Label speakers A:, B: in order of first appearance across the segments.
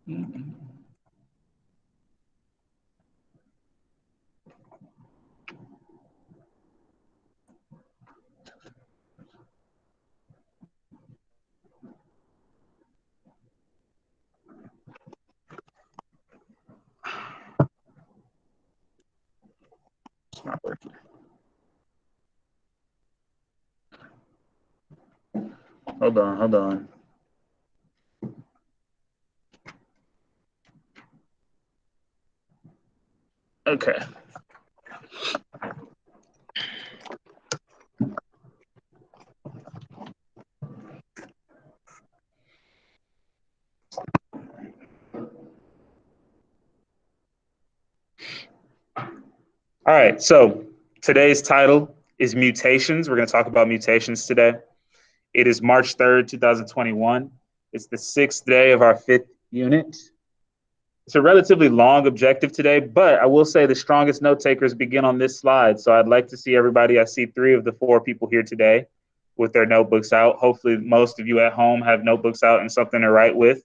A: It's not working. Hold on. Okay. All right, so today's title is Mutations. We're going to talk about mutations today. It is March 3rd, 2021. It's the 6th day of our 5th unit. It's a relatively long objective today, but I will say the strongest note takers begin on this slide. So I'd like to see everybody. I see 3 of the 4 people here today with their notebooks out. Hopefully most of you at home have notebooks out and something to write with.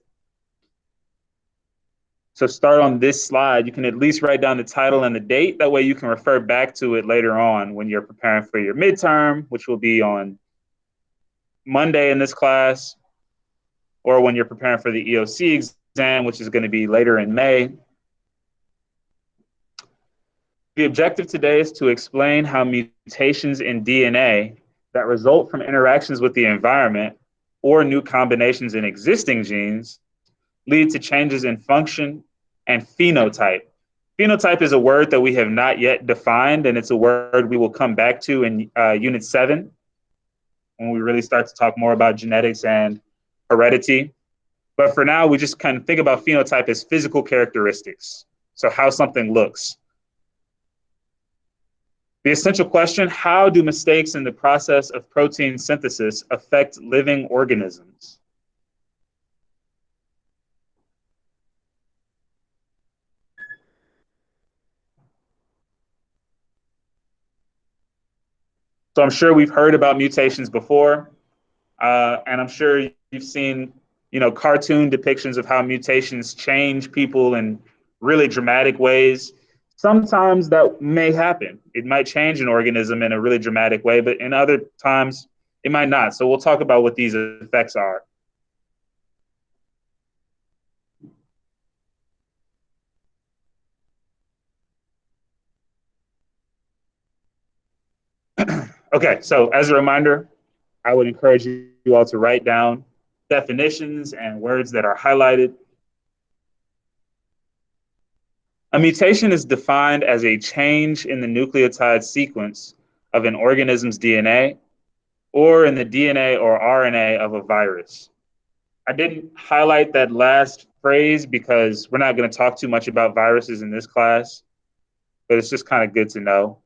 A: So start on this slide. You can at least write down the title and the date. That way you can refer back to it later on when you're preparing for your midterm, which will be on Monday in this class, or when you're preparing for the EOC exam, which is going to be later in May. The objective today is to explain how mutations in DNA that result from interactions with the environment or new combinations in existing genes lead to changes in function and phenotype. Phenotype is a word that we have not yet defined, and it's a word we will come back to in Unit 7 when we really start to talk more about genetics and heredity. But for now, we just kind of think about phenotype as physical characteristics, so how something looks. The essential question, how do mistakes in the process of protein synthesis affect living organisms? So I'm sure we've heard about mutations before, and I'm sure you've seen, cartoon depictions of how mutations change people in really dramatic ways. Sometimes that may happen. It might change an organism in a really dramatic way, but in other times it might not. So we'll talk about what these effects are. Okay, so as a reminder, I would encourage you all to write down definitions and words that are highlighted. A mutation is defined as a change in the nucleotide sequence of an organism's DNA or in the DNA or RNA of a virus. I didn't highlight that last phrase because we're not going to talk too much about viruses in this class, but it's just kind of good to know.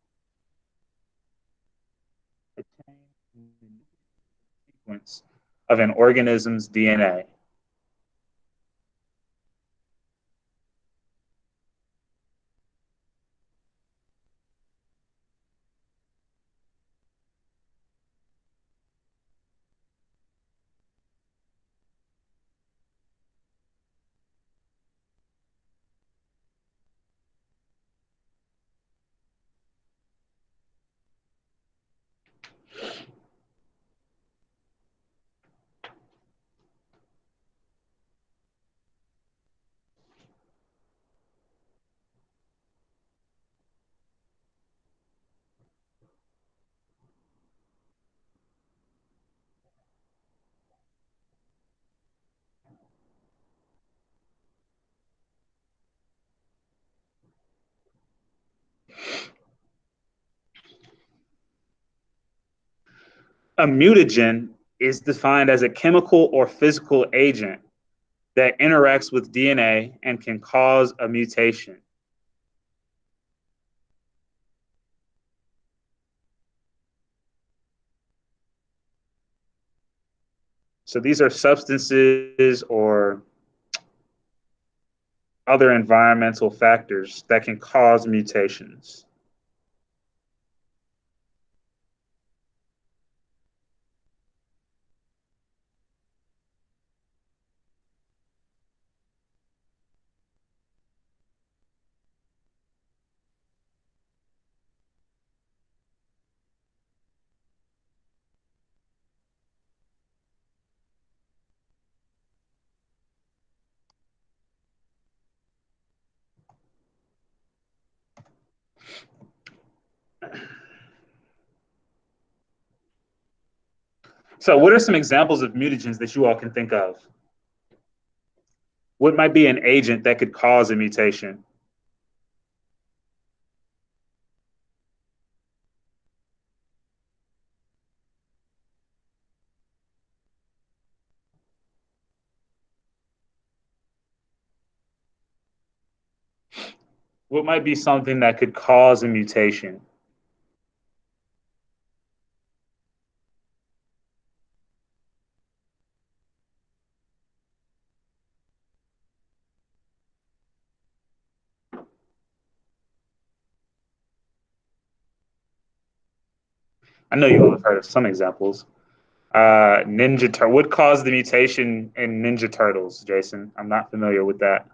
A: A change in the sequence of an organism's DNA. A mutagen is defined as a chemical or physical agent that interacts with DNA and can cause a mutation. So these are substances or other environmental factors that can cause mutations. So, what are some examples of mutagens that you all can think of? What might be an agent that could cause a mutation? What might be something that could cause a mutation? I know you all have heard of some examples. What caused the mutation in Ninja Turtles, Jason? I'm not familiar with that.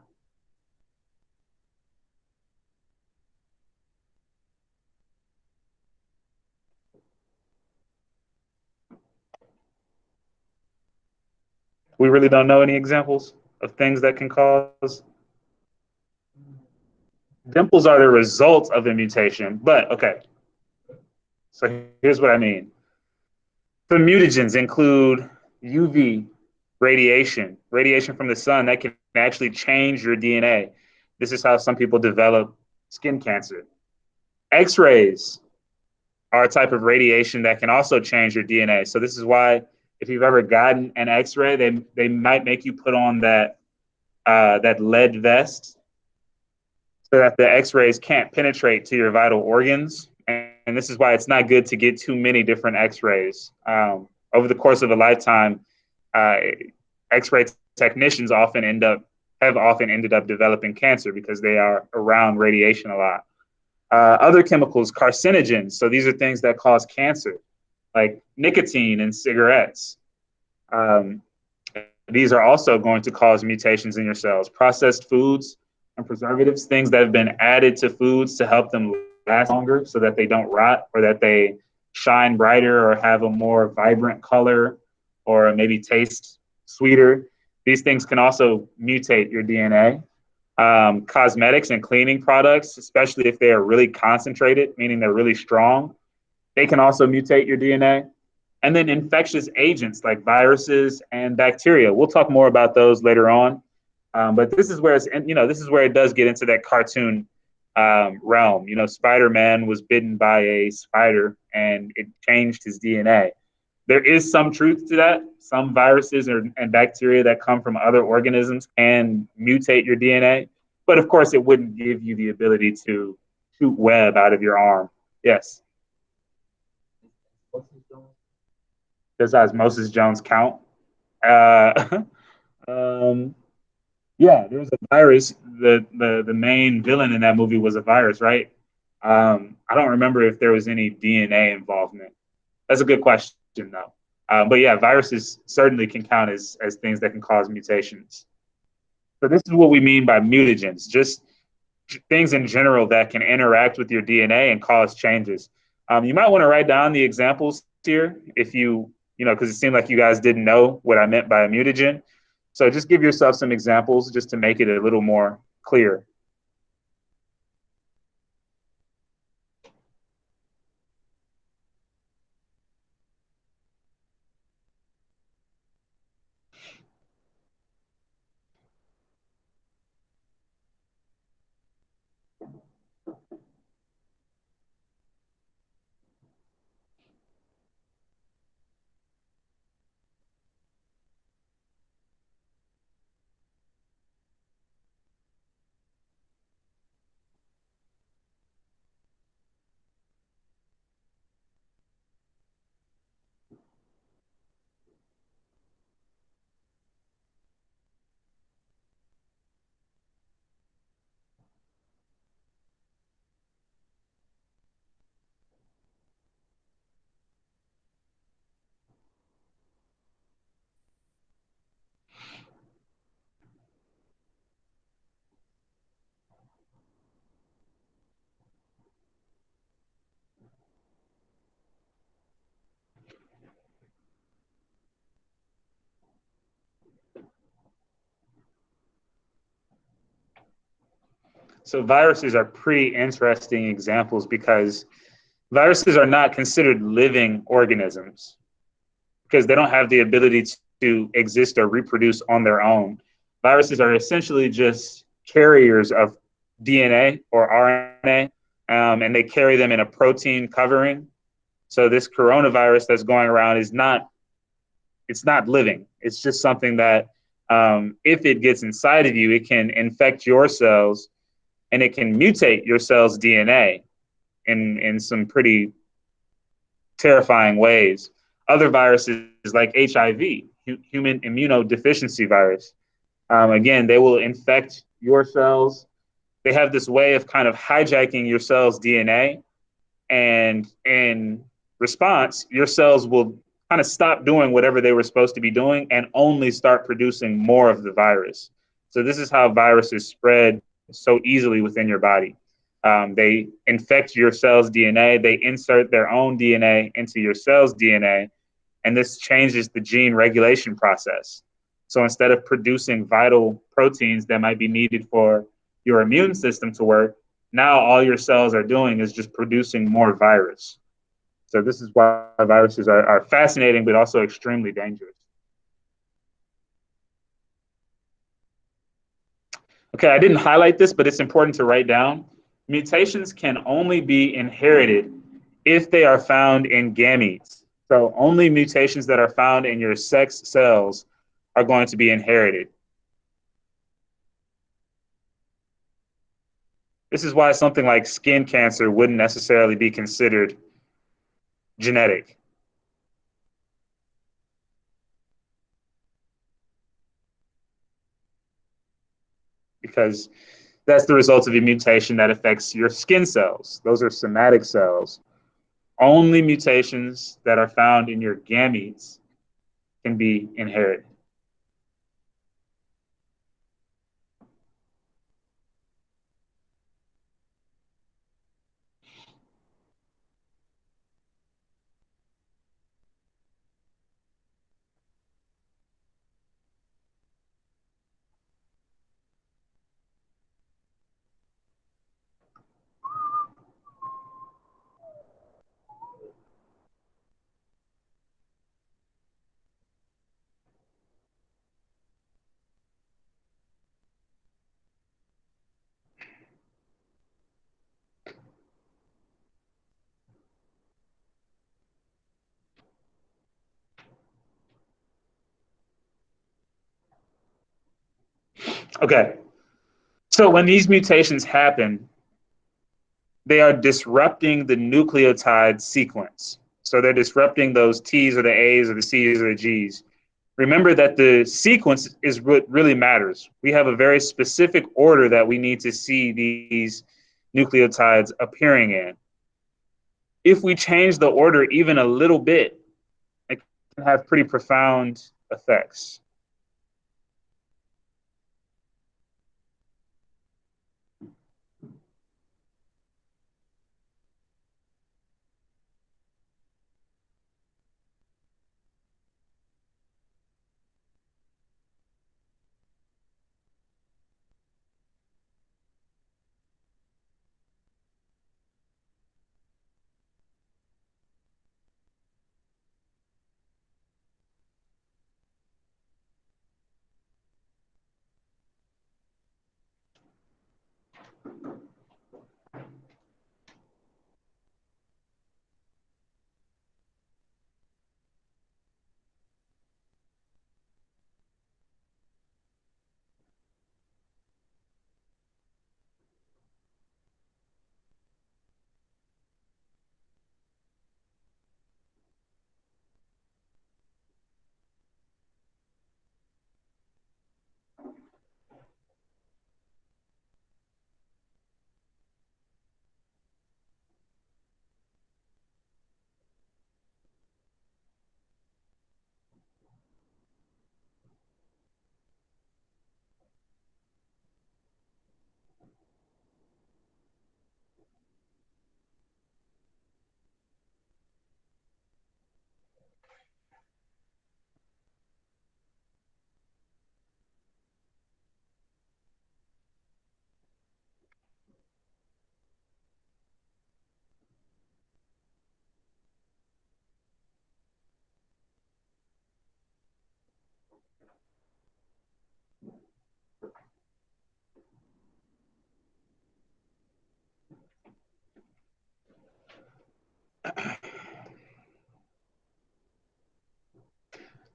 A: We really don't know any examples of things that can cause. Dimples are the result of a mutation, but okay. So here's what I mean. The mutagens include UV radiation from the sun that can actually change your DNA. This is how some people develop skin cancer. X-rays are a type of radiation that can also change your DNA. So this is why if you've ever gotten an X-ray, they might make you put on that lead vest so that the X-rays can't penetrate to your vital organs. And this is why it's not good to get too many different X-rays. Over the course of a lifetime, uh, X-ray technicians have often ended up developing cancer because they are around radiation a lot. Other chemicals, carcinogens. So these are things that cause cancer, like nicotine in cigarettes. Um, these are also going to cause mutations in your cells. Processed foods and preservatives, things that have been added to foods to help them last longer so that they don't rot or that they shine brighter or have a more vibrant color or maybe taste sweeter. These things can also mutate your DNA. Cosmetics and cleaning products, especially if they are really concentrated, meaning they're really strong, they can also mutate your DNA. And then infectious agents like viruses and bacteria. We'll talk more about those later on. But this is where this is where it does get into that cartoon realm. Spider-Man was bitten by a spider and it changed his DNA. There is some truth to that. Some viruses and bacteria that come from other organisms can mutate your DNA, but of course, it wouldn't give you the ability to shoot web out of your arm. Yes. Does Osmosis Jones count? Uh, um, yeah, there was a virus. The main villain in that movie was a virus, right? I don't remember if there was any DNA involvement. That's a good question, though. But yeah, viruses certainly can count as things that can cause mutations. So this is what we mean by mutagens, just things in general that can interact with your DNA and cause changes. You might want to write down the examples here if because it seemed like you guys didn't know what I meant by a mutagen. So just give yourself some examples just to make it a little more clear. So viruses are pretty interesting examples because viruses are not considered living organisms. because they don't have the ability to exist or reproduce on their own. Viruses are essentially just carriers of DNA or RNA, and they carry them in a protein covering. So this coronavirus that's going around is not, it's not living. It's just something that if it gets inside of you, it can infect your cells and it can mutate your cell's DNA in some pretty terrifying ways. Other viruses like HIV, human immunodeficiency virus, again, they will infect your cells. They have this way of kind of hijacking your cell's DNA, and in response, your cells will kind of stop doing whatever they were supposed to be doing and only start producing more of the virus. So this is how viruses spread so easily within your body. They infect your cell's DNA, they insert their own DNA into your cell's DNA, and this changes the gene regulation process. So instead of producing vital proteins that might be needed for your immune system to work, now all your cells are doing is just producing more virus. So this is why viruses are fascinating, but also extremely dangerous. Okay, I didn't highlight this, but it's important to write down. Mutations can only be inherited if they are found in gametes. So only mutations that are found in your sex cells are going to be inherited. This is why something like skin cancer wouldn't necessarily be considered genetic. Because that's the result of a mutation that affects your skin cells. Those are somatic cells. Only mutations that are found in your gametes can be inherited. Okay, so when these mutations happen, they are disrupting the nucleotide sequence. So they're disrupting those T's or the A's or the C's or the G's. Remember that the sequence is what really matters. We have a very specific order that we need to see these nucleotides appearing in. If we change the order even a little bit, it can have pretty profound effects.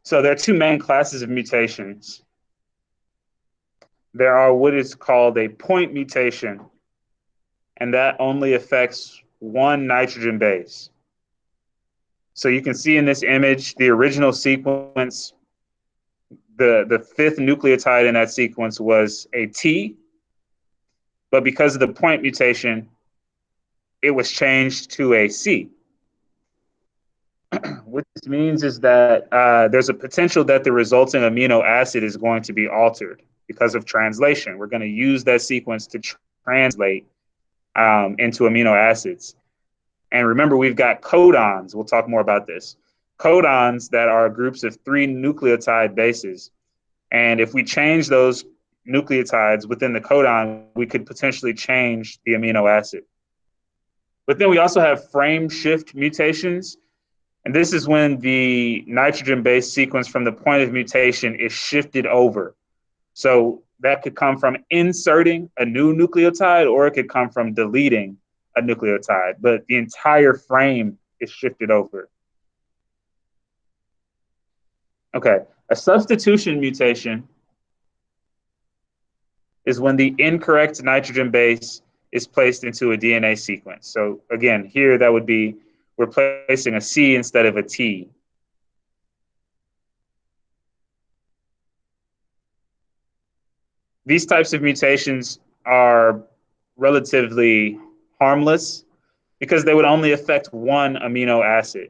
A: So there are two main classes of mutations. There are what is called a point mutation, and that only affects one nitrogen base. So you can see in this image, the original sequence, the fifth nucleotide in that sequence was a T, but because of the point mutation, it was changed to a C. What this means is that there's a potential that the resulting amino acid is going to be altered because of translation. We're going to use that sequence to translate into amino acids. And remember, we've got codons. We'll talk more about this. Codons that are groups of 3 nucleotide bases. And if we change those nucleotides within the codon, we could potentially change the amino acid. But then we also have frame shift mutations. And this is when the nitrogen-based sequence from the point of mutation is shifted over. So that could come from inserting a new nucleotide, or it could come from deleting a nucleotide, but the entire frame is shifted over. Okay, a substitution mutation is when the incorrect nitrogen base is placed into a DNA sequence. So again, here that would be we're placing a C instead of a T. These types of mutations are relatively harmless because they would only affect one amino acid.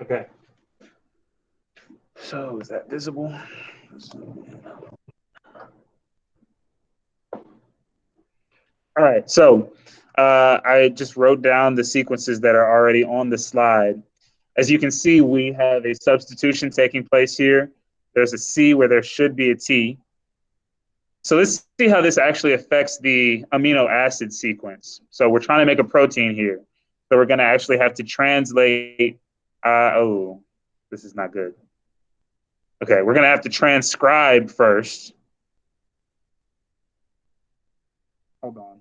A: Okay. So is that visible? All right. So I just wrote down the sequences that are already on the slide. As you can see, we have a substitution taking place here. There's a C where there should be a T. So let's see how this actually affects the amino acid sequence. So we're trying to make a protein here. So we're going to actually have to translate. Oh, this is not good. Okay, we're going to have to transcribe first. Hold on.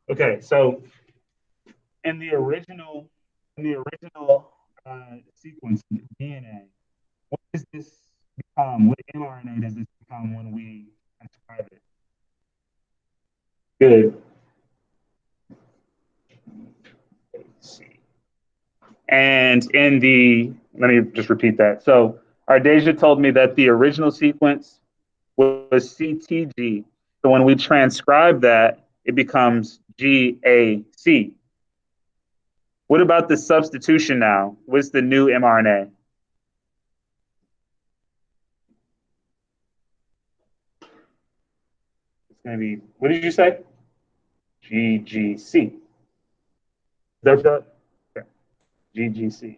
A: Okay, so in the original sequence of DNA, what does this become? What mRNA does this become when we transcribe it? Good. Let's see. And let me just repeat that. So Ardesia told me that the original sequence was CTG. So when we transcribe that, it becomes GAC. What about the substitution now? What's the new mRNA? It's going to be, what did you say? GGC. That's okay. GGC.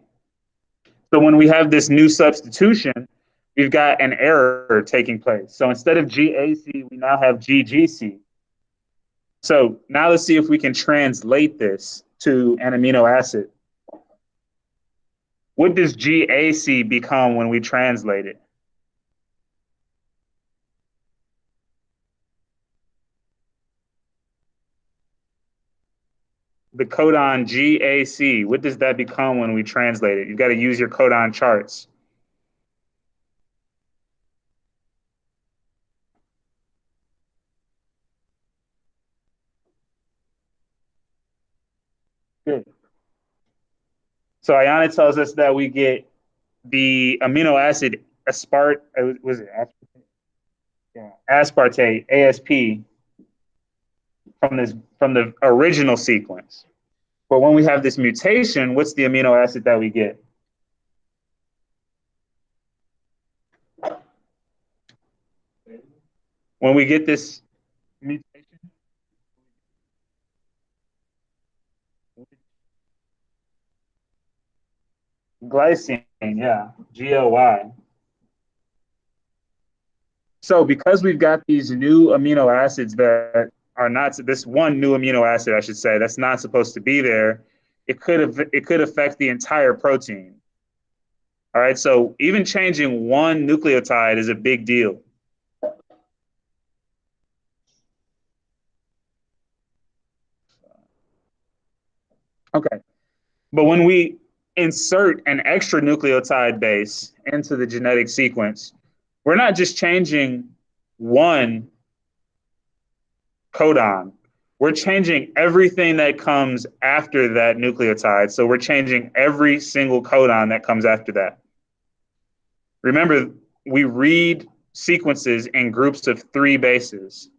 A: So when we have this new substitution, we've got an error taking place. So instead of GAC, we now have GGC. So now let's see if we can translate this to an amino acid. What does GAC become when we translate it? The codon GAC, what does that become when we translate it? You've got to use your codon charts. Good. So Ayana tells us that we get the amino acid was it aspartate, ASP, from the original sequence. But when we have this mutation, what's the amino acid that we get? When we get this mutation, glycine, yeah, GLY. So because we've got these new amino acids that are not this one new amino acid, I should say, that's not supposed to be there, it could affect the entire protein. All right, so even changing one nucleotide is a big deal. Okay, but when we insert an extra nucleotide base into the genetic sequence, we're not just changing one codon. We're changing everything that comes after that nucleotide. So we're changing every single codon that comes after that. Remember, we read sequences in groups of 3 bases.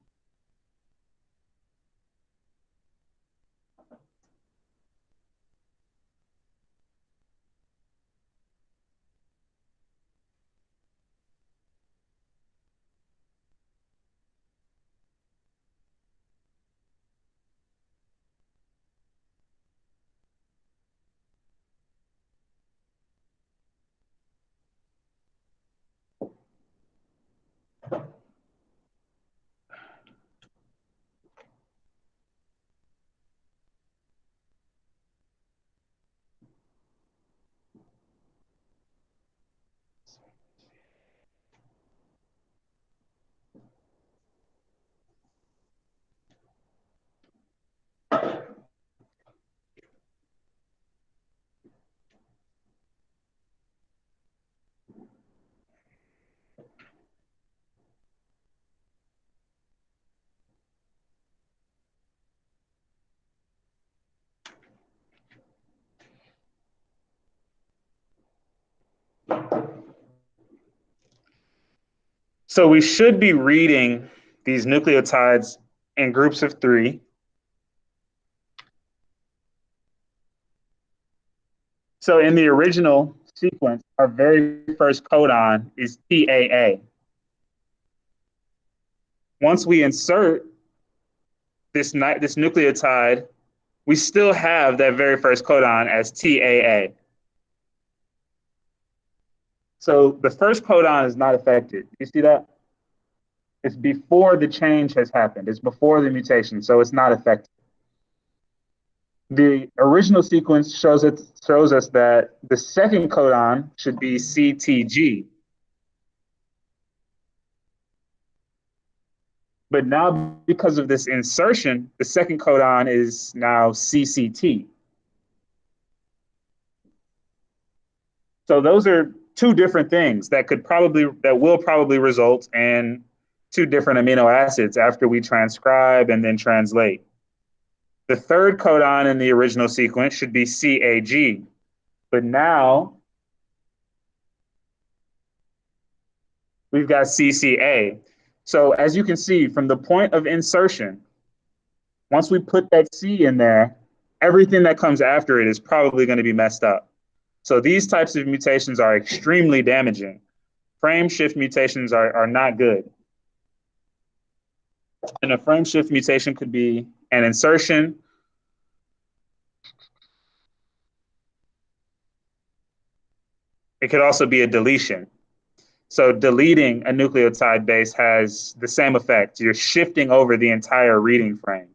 A: So we should be reading these nucleotides in groups of 3. So in the original sequence, our very first codon is TAA. Once we insert this nucleotide, we still have that very first codon as TAA. So the first codon is not affected. You see that? It's before the change has happened. It's before the mutation, so it's not affected. The original sequence shows us that the second codon should be CTG. But now, because of this insertion, the second codon is now CCT. So those are 2 different things that will probably result in 2 different amino acids after we transcribe and then translate. The third codon in the original sequence should be CAG, but now we've got CCA. So as you can see, from the point of insertion, once we put that C in there, everything that comes after it is probably going to be messed up. So these types of mutations are extremely damaging. Frame shift mutations are not good. And a frame shift mutation could be an insertion, it could also be a deletion. So deleting a nucleotide base has the same effect. You're shifting over the entire reading frame.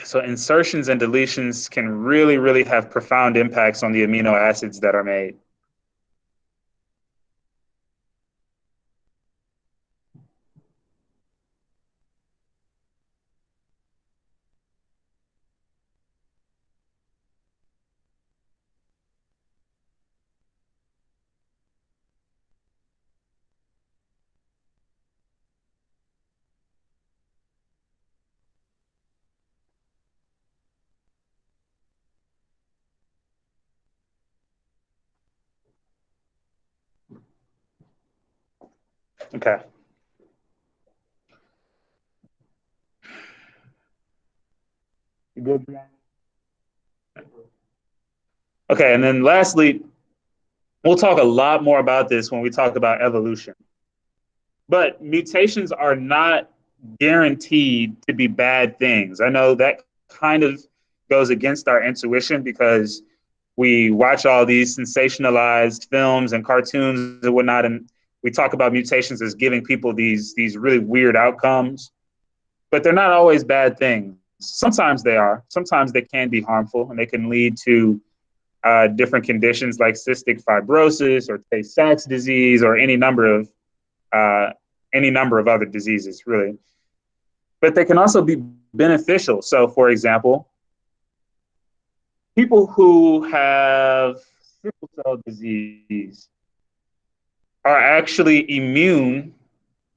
A: So insertions and deletions can really, really have profound impacts on the amino acids that are made. Okay. You good? Okay, and then lastly, we'll talk a lot more about this when we talk about evolution. But mutations are not guaranteed to be bad things. I know that kind of goes against our intuition because we watch all these sensationalized films and cartoons and whatnot, and we talk about mutations as giving people these really weird outcomes. But they're not always bad things. Sometimes they are. Sometimes they can be harmful, and they can lead to different conditions like cystic fibrosis or Tay-Sachs disease or any number of other diseases, really. But they can also be beneficial. So, for example, people who have sickle cell disease are actually immune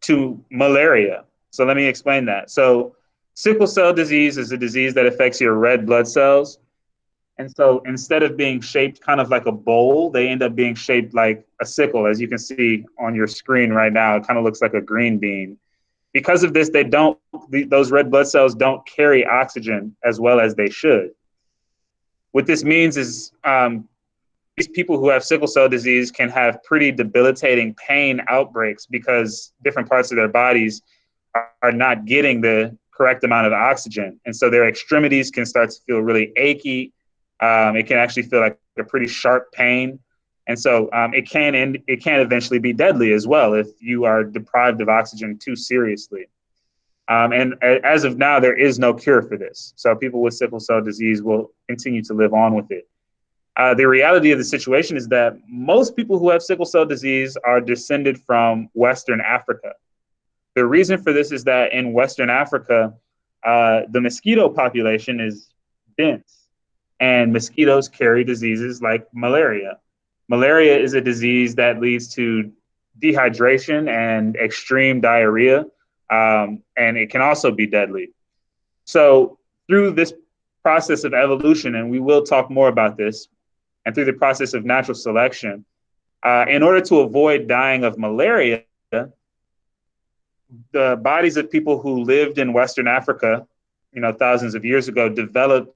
A: to malaria. So let me explain that. So sickle cell disease is a disease that affects your red blood cells. And so instead of being shaped kind of like a bowl, they end up being shaped like a sickle, as you can see on your screen right now. It kind of looks like a green bean. Because of this, those red blood cells don't carry oxygen as well as they should. What this means is these people who have sickle cell disease can have pretty debilitating pain outbreaks because different parts of their bodies are not getting the correct amount of oxygen. And so their extremities can start to feel really achy. It can actually feel like a pretty sharp pain. And so it can eventually be deadly as well if you are deprived of oxygen too seriously. And as of now, there is no cure for this. So people with sickle cell disease will continue to live on with it. The reality of the situation is that most people who have sickle cell disease are descended from Western Africa. The reason for this is that in Western Africa, the mosquito population is dense, and mosquitoes carry diseases like malaria. Malaria is a disease that leads to dehydration and extreme diarrhea, and it can also be deadly. So, through this process of evolution, and we will talk more about this, and through the process of natural selection, in order to avoid dying of malaria, the bodies of people who lived in Western Africa, thousands of years ago, developed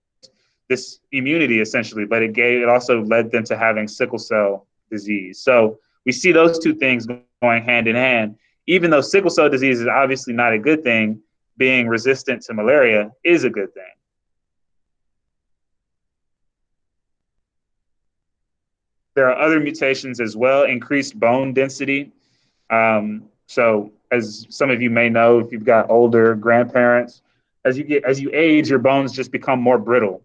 A: this immunity essentially, but it also led them to having sickle cell disease. So we see those two things going hand in hand. Even though sickle cell disease is obviously not a good thing, being resistant to malaria is a good thing. There are other mutations as well, increased bone density. So as some of you may know, if you've got older grandparents, as you age, your bones just become more brittle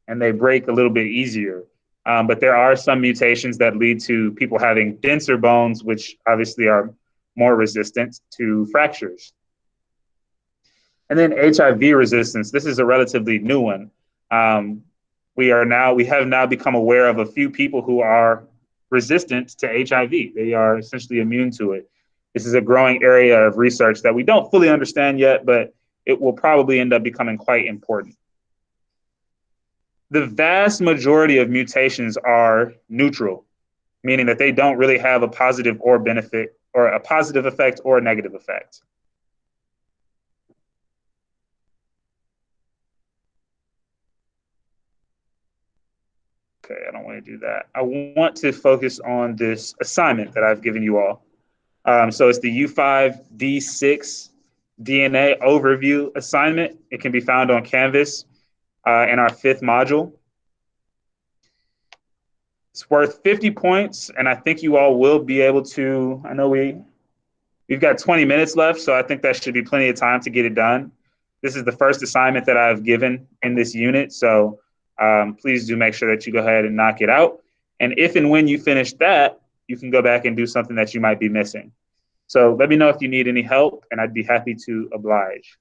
A: and they break a little bit easier. But there are some mutations that lead to people having denser bones, which obviously are more resistant to fractures. And then HIV resistance. This is a relatively new one. We have now become aware of a few people who are resistant to HIV. They are essentially immune to it. This is a growing area of research that we don't fully understand yet, but it will probably end up becoming quite important. The vast majority of mutations are neutral, meaning that they don't really have a positive or benefit, or a positive effect or a negative effect. Okay, I don't want to do that. I want to focus on this assignment that I've given you all. So it's the U5D6 DNA overview assignment. It can be found on Canvas in our 5th module. It's worth 50 points, and I think you all will be able to. I know we've got 20 minutes left, so I think that should be plenty of time to get it done. This is the first assignment that I've given in this unit, so please do make sure that you go ahead and knock it out. And if and when you finish that, you can go back and do something that you might be missing. So let me know if you need any help, and I'd be happy to oblige.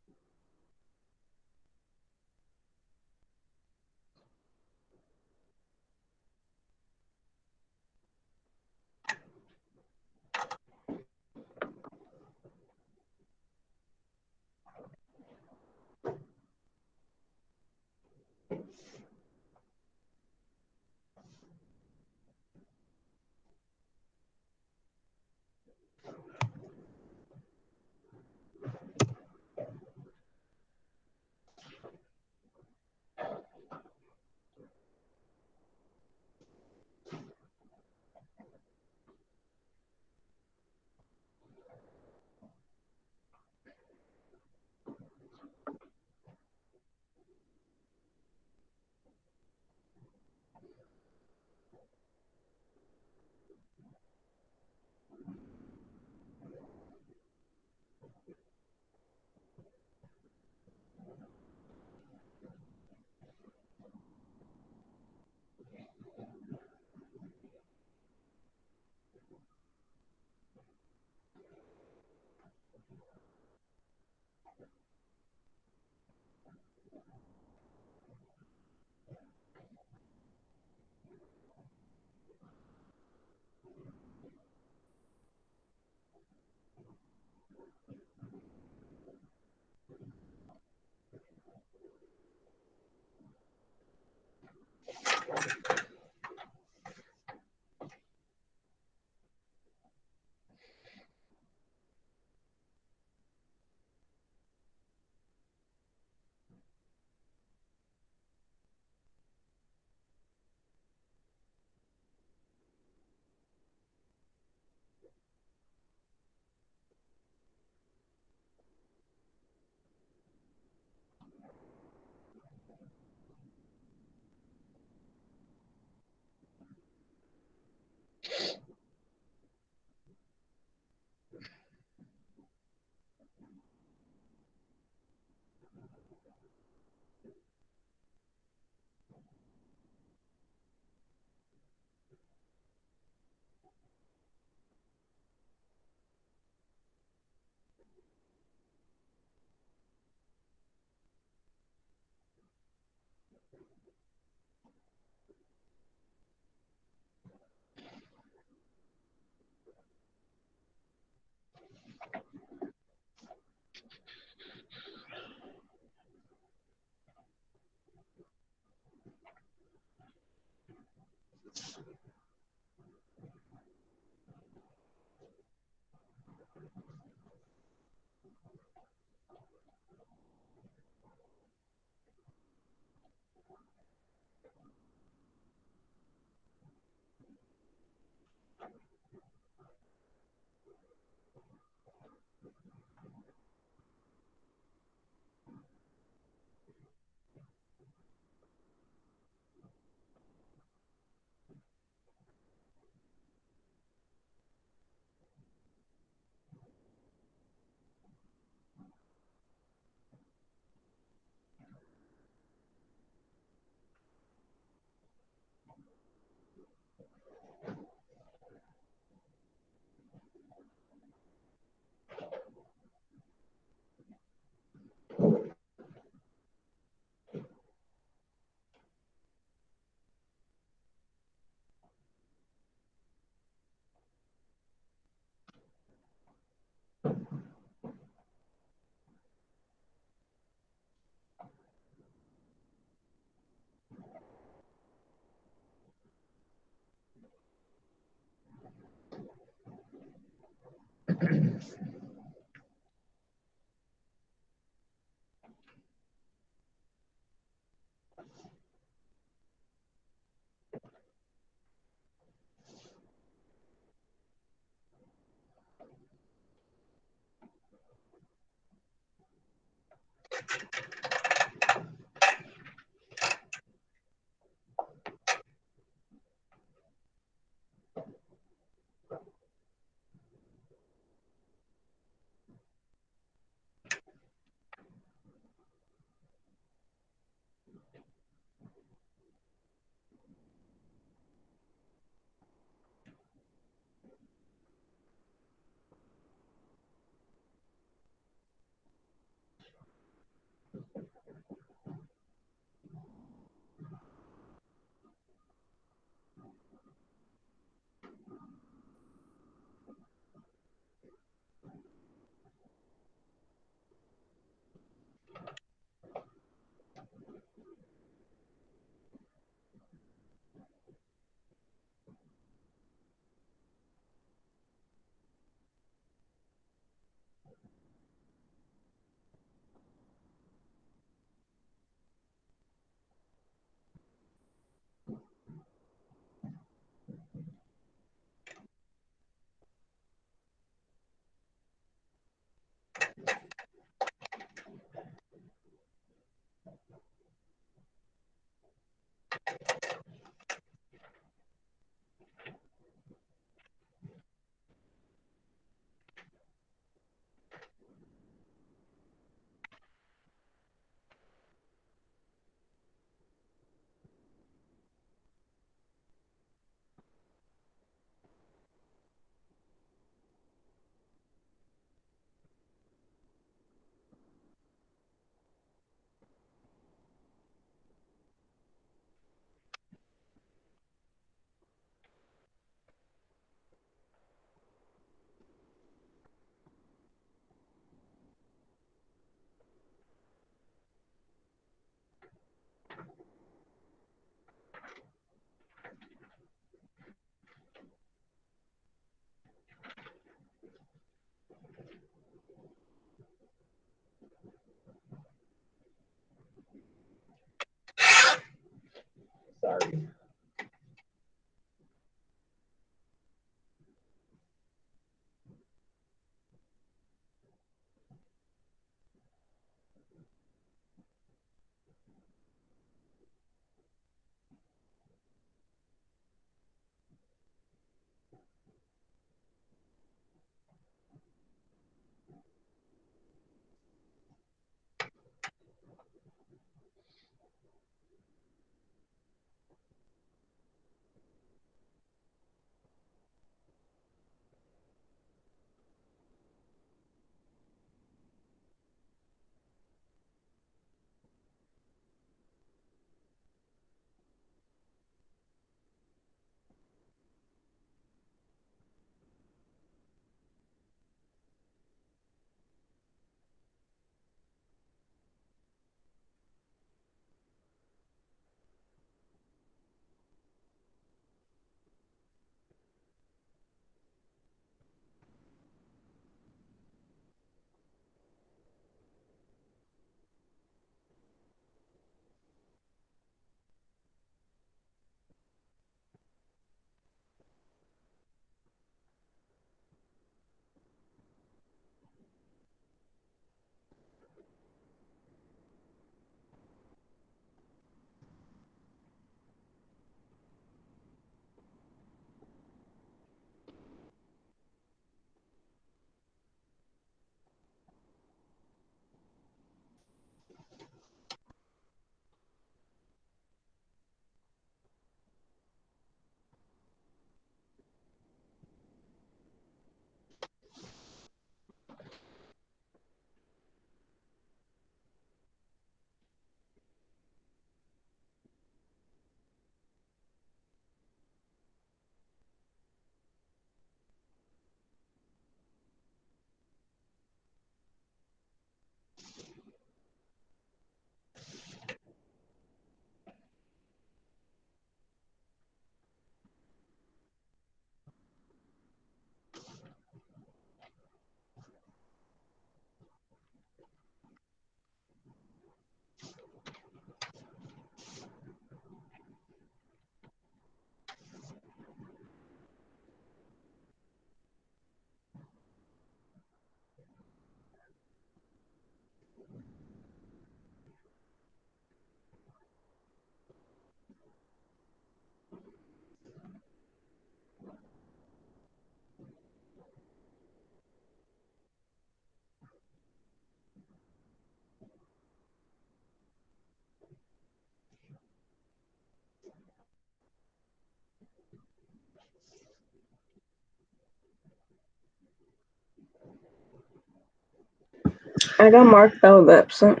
B: I got marked out absent.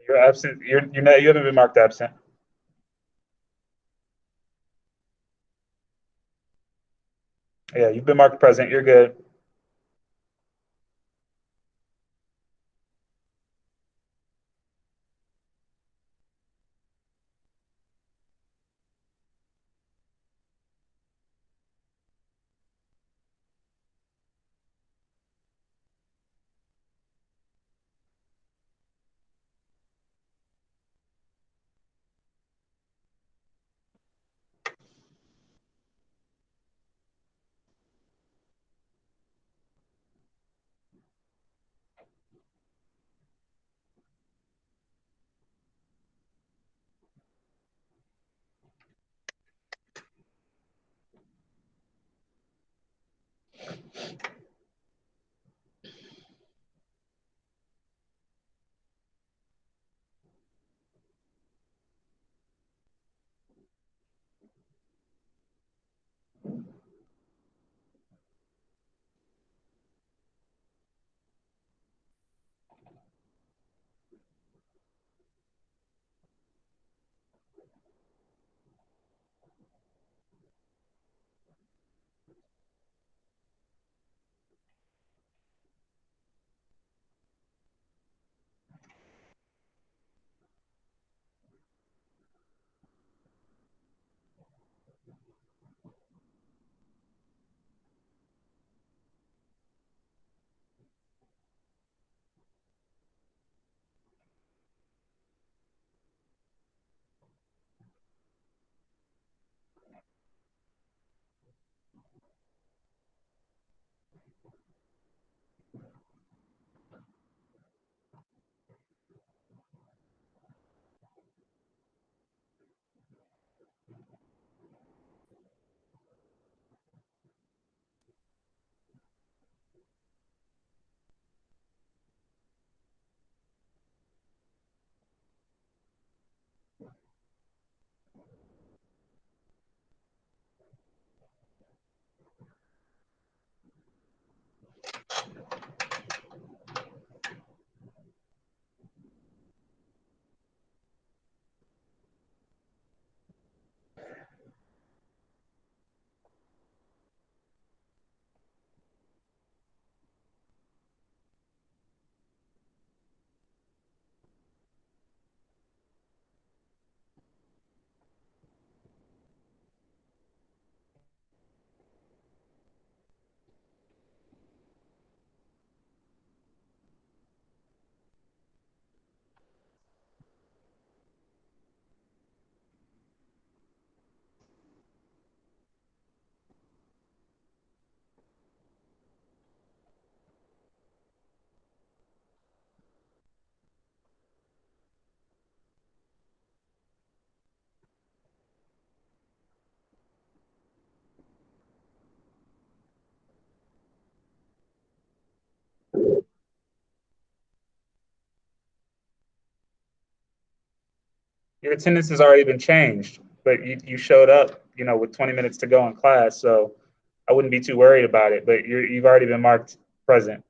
A: You're absent. You're not. You haven't been marked absent. Yeah, you've been marked present. You're good. Your attendance has already been changed, but you showed up, with 20 minutes to go in class. So I wouldn't be too worried about it. But you've already been marked present.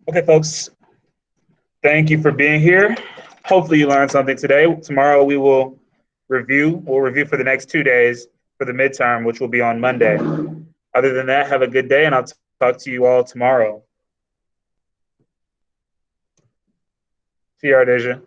A: Okay, folks, thank you for being here. Hopefully you learned something today. Tomorrow we'll review for the next 2 days for the midterm, which will be on Monday. Other than that, have a good day, and I'll talk to you all tomorrow. See you, Ardesia.